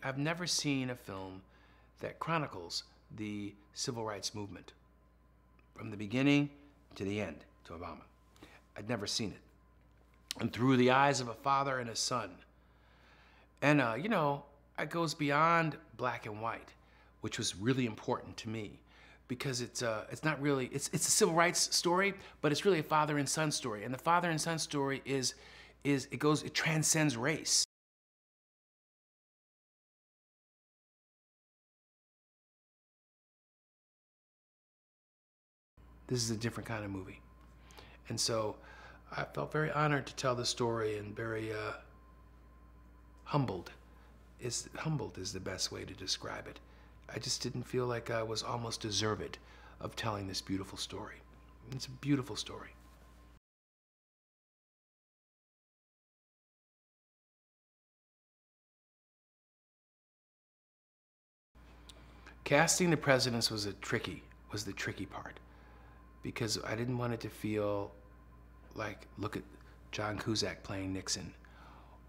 I've never seen a film that chronicles the civil rights movement from the beginning to the end to Obama. I'd never seen it. And through the eyes of a father and a son. And, you know, it goes beyond black and white, which was really important to me because it's not really, it's a civil rights story, but it's really a father and son story. And the father and son story it transcends race. This is a different kind of movie. And so I felt very honored to tell the story and very humbled. Humbled is the best way to describe it. I just didn't feel like I was almost deserved of telling this beautiful story. It's a beautiful story. Casting the presidents was the tricky part, because I didn't want it to feel like, look at John Cusack playing Nixon,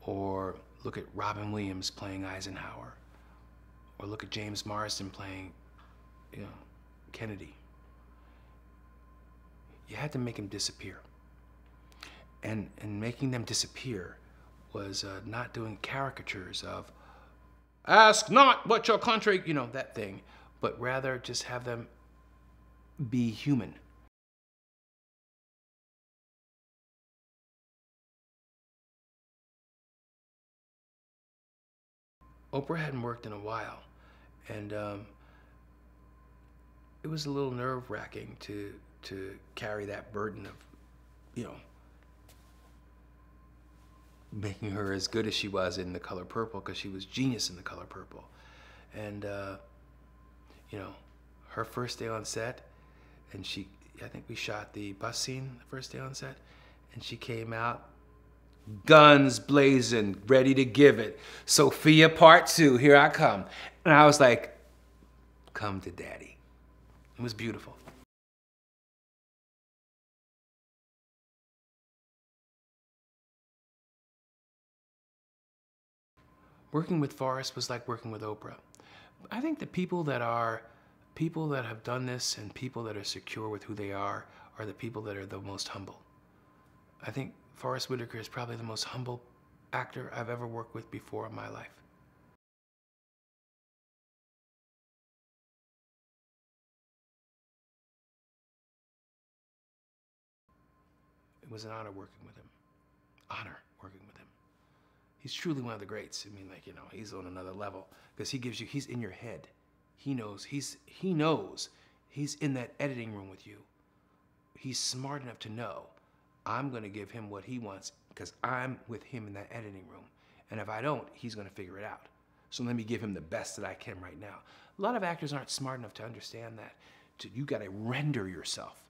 or look at Robin Williams playing Eisenhower, or look at James Marsden playing, you know, Kennedy. You had to make them disappear. And making them disappear was not doing caricatures of, ask not what your country, you know, that thing, but rather just have them be human. Oprah hadn't worked in a while, and it was a little nerve-wracking to carry that burden of, you know, making her as good as she was in The Color Purple, because she was genius in The Color Purple. And, you know, her first day on set, and I think we shot the bus scene the first day on set, and she came out, guns blazing, ready to give it. Sophia Part 2, here I come. And I was like, come to daddy. It was beautiful. Working with Forrest was like working with Oprah. I think the people that have done this and people that are secure with who they are the people that are the most humble. I think Forrest Whitaker is probably the most humble actor I've ever worked with before in my life. It was an honor working with him. Honor working with him. He's truly one of the greats. I mean, like, you know, he's on another level because he's in your head. He knows he's in that editing room with you. He's smart enough to know I'm going to give him what he wants because I'm with him in that editing room. And if I don't, he's going to figure it out. So let me give him the best that I can right now. A lot of actors aren't smart enough to understand that. You got to render yourself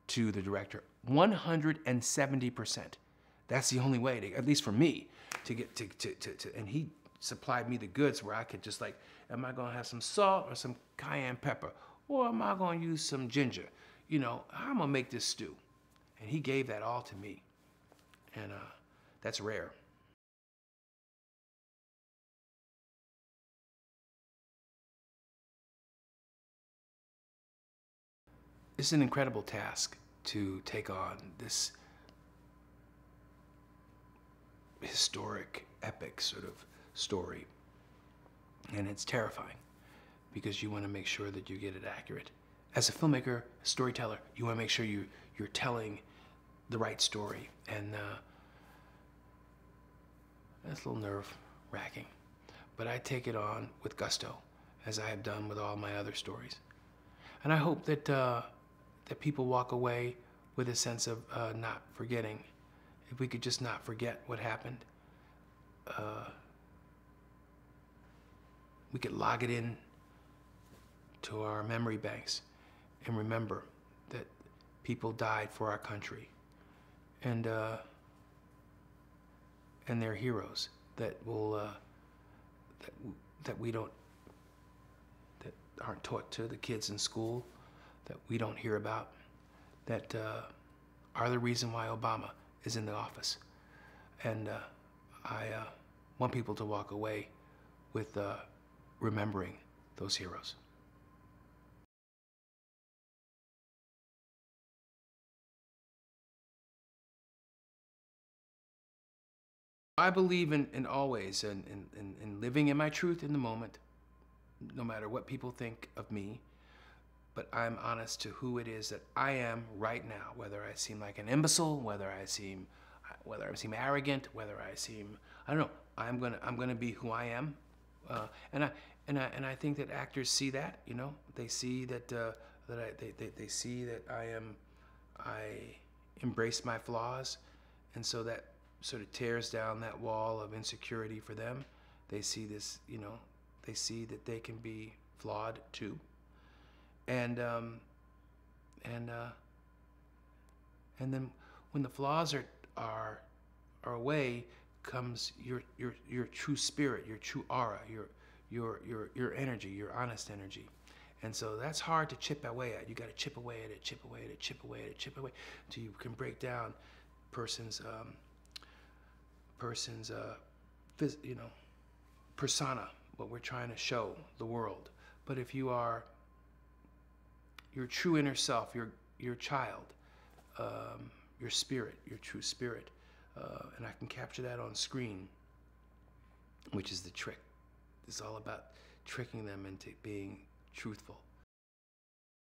to the director 170%. That's the only way, to, at least for me, to get and he supplied me the goods where I could just like, am I going to have some salt or some cayenne pepper? Or am I going to use some ginger? You know, I'm going to make this stew. And he gave that all to me. And that's rare. It's an incredible task to take on this historic, epic sort of story. And it's terrifying because you want to make sure that you get it accurate. As a filmmaker, a storyteller, you want to make sure you're telling the right story. And that's a little nerve-wracking. But I take it on with gusto, as I have done with all my other stories. And I hope that, that people walk away with a sense of not forgetting. If we could just not forget what happened, we could log it in to our memory banks and remember that people died for our country, and they're heroes that will that aren't taught to the kids in school, that we don't hear about, that are the reason why Obama is in the office. And I want people to walk away with remembering those heroes. I believe in always in living in my truth in the moment, no matter what people think of me, but I'm honest to who it is that I am right now, whether I seem like an imbecile, whether I seem arrogant, whether I seem, I don't know, I'm gonna be who I am. And I think that actors see that, you know, they see that they see that I embrace my flaws, and so that sort of tears down that wall of insecurity for them. They see this, you know, they see that they can be flawed too, and then when the flaws are away, comes your true spirit, your true aura, your energy, your honest energy. And so that's hard to chip away at. You got to chip away at it, chip away at it, chip away at it, chip away, till you can break down person's you know, persona, what we're trying to show the world. But if you are your true inner self, your child, your spirit, your true spirit, and I can capture that on screen, which is the trick. It's all about tricking them into being truthful.